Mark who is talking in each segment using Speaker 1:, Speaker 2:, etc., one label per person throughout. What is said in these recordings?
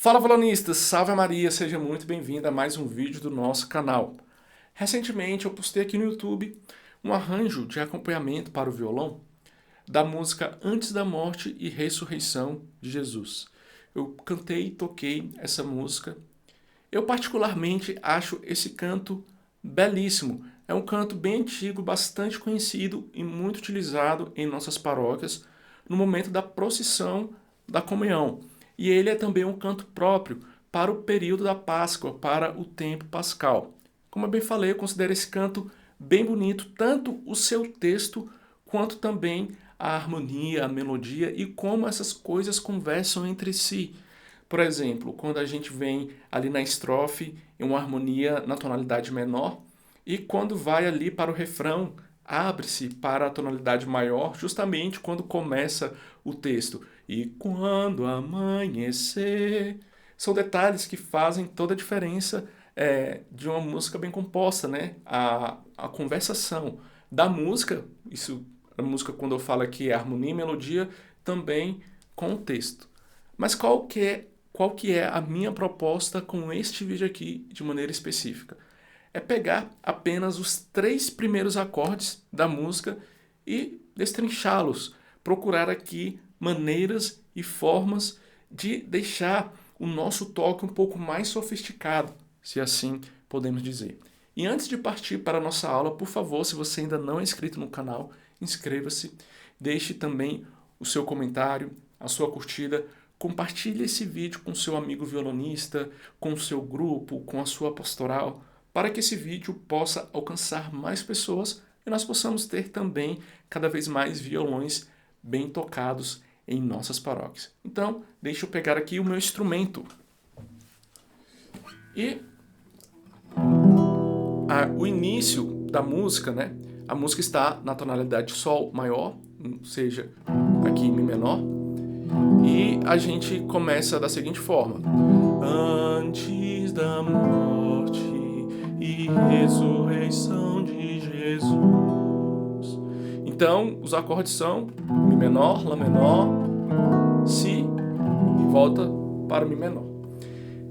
Speaker 1: Fala, violonistas! Salve Maria! Seja muito bem-vindo a mais um vídeo do nosso canal. Recentemente eu postei aqui no YouTube um arranjo de acompanhamento para o violão da música Antes da Morte e Ressurreição de Jesus. Eu cantei e toquei essa música. Eu particularmente acho esse canto belíssimo. É um canto bem antigo, bastante conhecido e muito utilizado em nossas paróquias no momento da procissão da comunhão. E ele é também um canto próprio para o período da Páscoa, para o tempo pascal. Como eu bem falei, eu considero esse canto bem bonito, tanto o seu texto quanto também a harmonia, a melodia e como essas coisas conversam entre si. Por exemplo, quando a gente vem ali na estrofe em uma harmonia na tonalidade menor e quando vai ali para o refrão, abre-se para a tonalidade maior, justamente quando começa o texto. E quando amanhecer. São detalhes que fazem toda a diferença de uma música bem composta, né? A conversação da música, isso, a música quando eu falo aqui é harmonia e melodia, também com o texto. Mas qual que é a minha proposta com este vídeo aqui de maneira específica? É pegar apenas os 3 primeiros acordes da música e destrinchá-los. Procurar aqui maneiras e formas de deixar o nosso toque um pouco mais sofisticado, se assim podemos dizer. E antes de partir para a nossa aula, por favor, se você ainda não é inscrito no canal, inscreva-se, deixe também o seu comentário, a sua curtida, compartilhe esse vídeo com seu amigo violonista, com o seu grupo, com a sua pastoral, para que esse vídeo possa alcançar mais pessoas e nós possamos ter também cada vez mais violões bem tocados em nossas paróquias. Então, deixa eu pegar aqui o meu instrumento. E o início da música, né? A música está na tonalidade de Sol maior, ou seja, aqui em Mi menor. E a gente começa da seguinte forma: Antes da morte e ressurreição de Jesus. Então, os acordes são Mi menor, Lá menor, Si e volta para o Mi menor.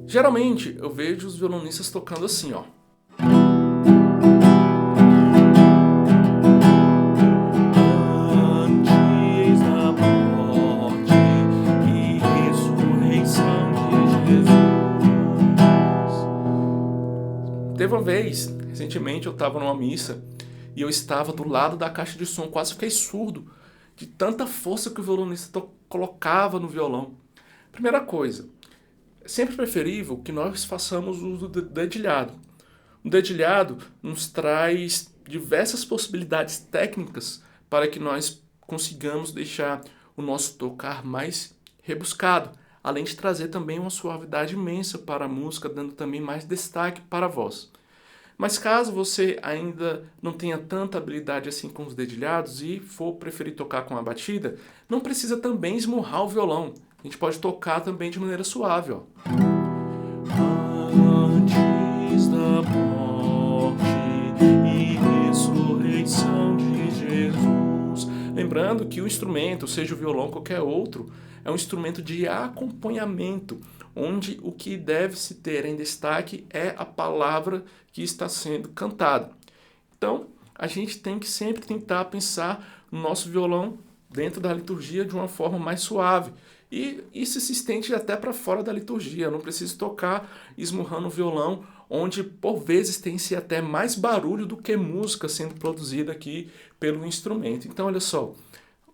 Speaker 1: Geralmente, eu vejo os violonistas tocando assim, ó. Antes da morte e ressurreição de Jesus. Teve uma vez, recentemente, eu estava numa missa e eu estava do lado da caixa de som, quase fiquei surdo de tanta força que o violonista colocava no violão. Primeira coisa, é sempre preferível que nós façamos uso do dedilhado. O dedilhado nos traz diversas possibilidades técnicas para que nós consigamos deixar o nosso tocar mais rebuscado, além de trazer também uma suavidade imensa para a música, dando também mais destaque para a voz. Mas caso você ainda não tenha tanta habilidade assim com os dedilhados e for preferir tocar com a batida, não precisa também esmurrar o violão. A gente pode tocar também de maneira suave, ó. Antes da morte e ressurreição de Jesus. Lembrando que o instrumento, seja o violão ou qualquer outro, é um instrumento de acompanhamento, onde o que deve se ter em destaque é a palavra que está sendo cantada. Então, a gente tem que sempre tentar pensar no nosso violão dentro da liturgia de uma forma mais suave. E isso se estende até para fora da liturgia. Eu não preciso tocar esmurrando o violão, onde por vezes tem-se até mais barulho do que música sendo produzida aqui pelo instrumento. Então, olha só,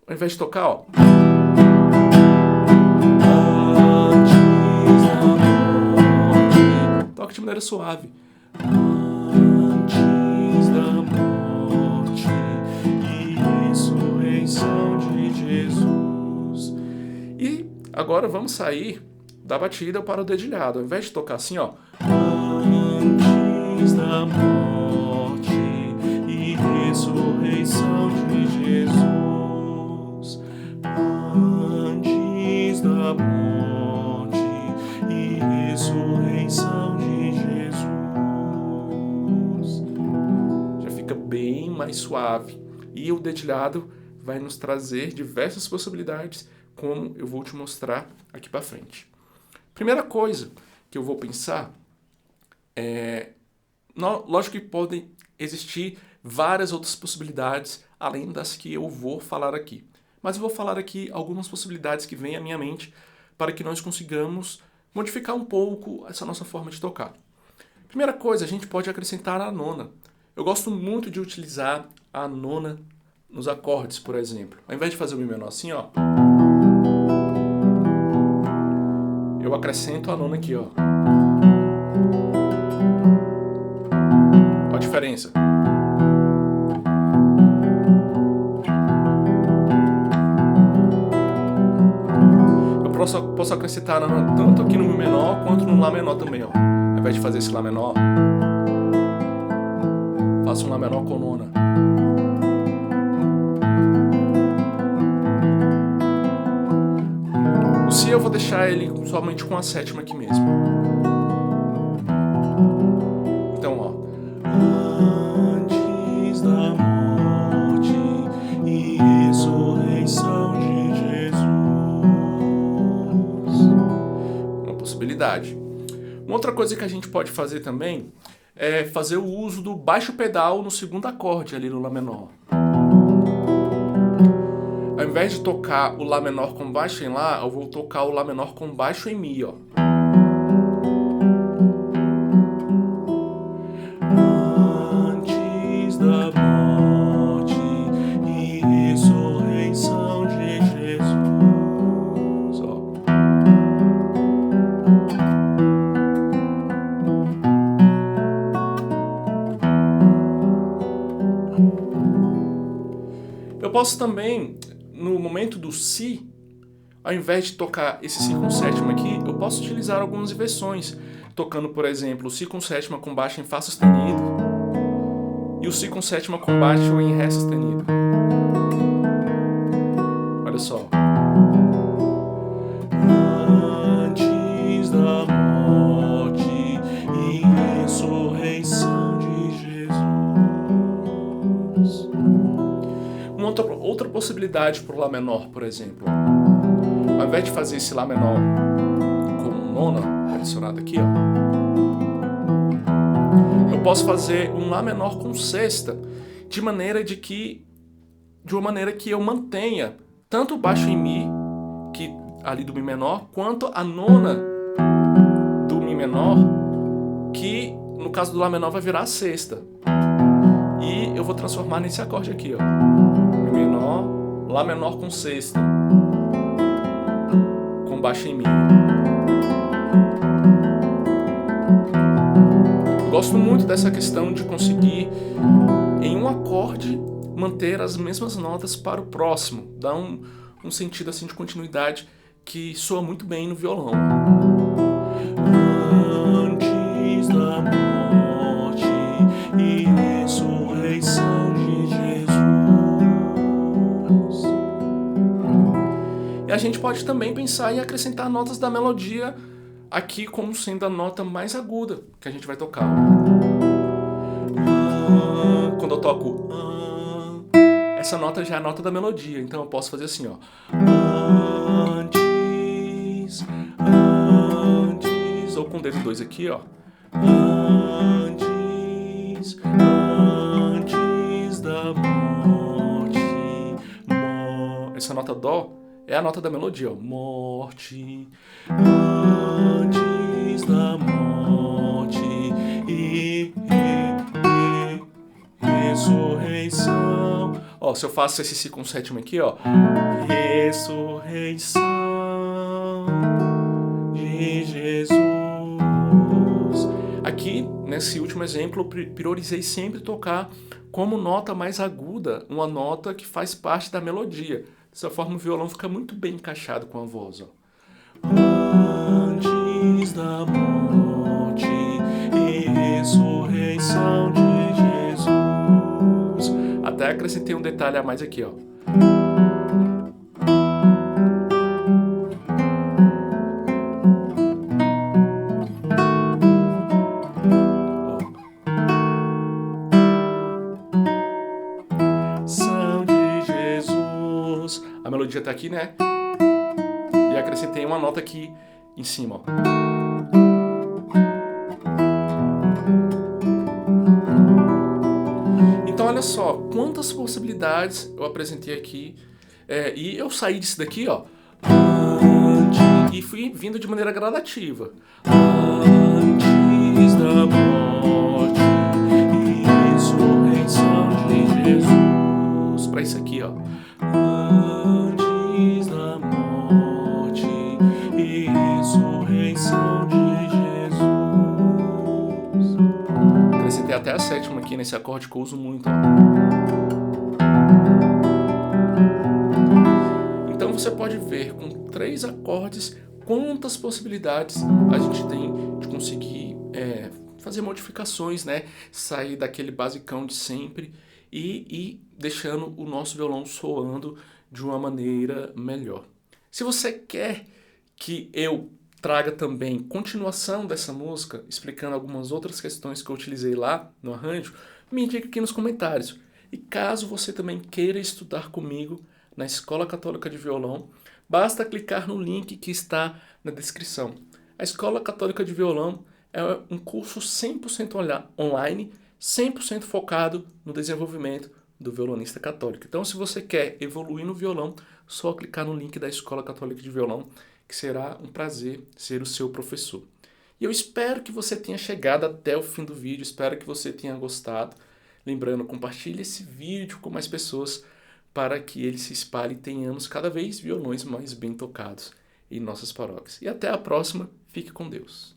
Speaker 1: ao invés de tocar, ó, toque de maneira suave. Antes da morte e ressurreição de Jesus. E agora vamos sair da batida para o dedilhado. Ao invés de tocar assim, ó, antes da morte e ressurreição de Jesus. Antes da morte e ressurreição de Jesus. Já fica bem mais suave. E o dedilhado vai nos trazer diversas possibilidades, como eu vou te mostrar aqui para frente. Primeira coisa que eu vou pensar lógico que podem existir várias outras possibilidades além das que eu vou falar aqui. Mas eu vou falar aqui algumas possibilidades que vêm à minha mente para que nós consigamos modificar um pouco essa nossa forma de tocar. Primeira coisa, a gente pode acrescentar a nona. Eu gosto muito de utilizar a nona nos acordes, por exemplo. Ao invés de fazer o Mi menor assim, ó, eu acrescento a nona aqui, ó. Olha a diferença. Eu posso acrescentar a nona tanto aqui no Mi menor quanto no Lá menor também, ó. Ao invés de fazer esse Lá menor, faço um Lá menor com nona. O Si eu vou deixar ele somente com a sétima aqui mesmo. Então, ó. Antes da morte e ressurreição de Jesus. Uma possibilidade. Uma outra coisa que a gente pode fazer também é fazer o uso do baixo pedal no segundo acorde ali no Lá menor. Ao invés de tocar o Lá menor com baixo em Lá, eu vou tocar o Lá menor com baixo em Mi, ó. Antes da morte e ressurreição de Jesus, ó. Eu posso também, no momento do Si, ao invés de tocar esse Si com sétima aqui, eu posso utilizar algumas inversões, tocando, por exemplo, o Si com sétima com baixo em Fá sustenido e o Si com sétima com baixo em Ré sustenido. Olha só. Antes da morte e ressurreição de Jesus. Uma outra possibilidade para o Lá menor, por exemplo. Ao invés de fazer esse Lá menor com nona, adicionado aqui, ó, eu posso fazer um Lá menor com sexta, de uma maneira que eu mantenha tanto o baixo em Mi, que ali do Mi menor, quanto a nona do Mi menor, que no caso do Lá menor vai virar a sexta. E eu vou transformar nesse acorde aqui, ó. Mi menor, Lá menor com sexta, com baixo em Mi. Eu gosto muito dessa questão de conseguir, em um acorde, manter as mesmas notas para o próximo. Dá um sentido assim de continuidade que soa muito bem no violão. Antes da morte e ressurreição de Jesus. E a gente pode também pensar em acrescentar notas da melodia aqui como sendo a nota mais aguda que a gente vai tocar. Quando eu toco, essa nota já é a nota da melodia, então eu posso fazer assim, ó. Antes, ou com o dedo 2 aqui, ó. Antes da morte. Essa nota Dó é a nota da melodia, ó. Morte, antes da morte e ressurreição. Ó, se eu faço esse Si com sétima aqui, ó. Ressurreição de Jesus. Aqui, nesse último exemplo, eu priorizei sempre tocar como nota mais aguda, uma nota que faz parte da melodia. Dessa forma o violão fica muito bem encaixado com a voz, ó. Antes da morte e ressurreição de Jesus. Até acrescentei um detalhe a mais aqui, ó. São de Jesus. A melodia tá aqui, né? E acrescentei uma nota aqui em cima, ó. Então olha só, quantas possibilidades eu apresentei aqui, e eu saí disso daqui, ó, e fui vindo de maneira gradativa. Antes da morte e ressurreição de Jesus. Para isso aqui, ó. Antes da morte e ressurreição de Jesus. Acrescentei até a sétima aqui nesse acorde que eu uso muito, ó. Então você pode ver com 3 acordes quantas possibilidades a gente tem de conseguir fazer modificações, né? Sair daquele basicão de sempre e ir deixando o nosso violão soando de uma maneira melhor. Se você quer que eu traga também continuação dessa música, explicando algumas outras questões que eu utilizei lá no arranjo, me indique aqui nos comentários. E caso você também queira estudar comigo na Escola Católica de Violão, basta clicar no link que está na descrição. A Escola Católica de Violão é um curso 100% online, 100% focado no desenvolvimento do violonista católico. Então, se você quer evoluir no violão, só clicar no link da Escola Católica de Violão, que será um prazer ser o seu professor. E eu espero que você tenha chegado até o fim do vídeo, espero que você tenha gostado. Lembrando, compartilhe esse vídeo com mais pessoas para que ele se espalhe e tenhamos cada vez violões mais bem tocados em nossas paróquias. E até a próxima, fique com Deus.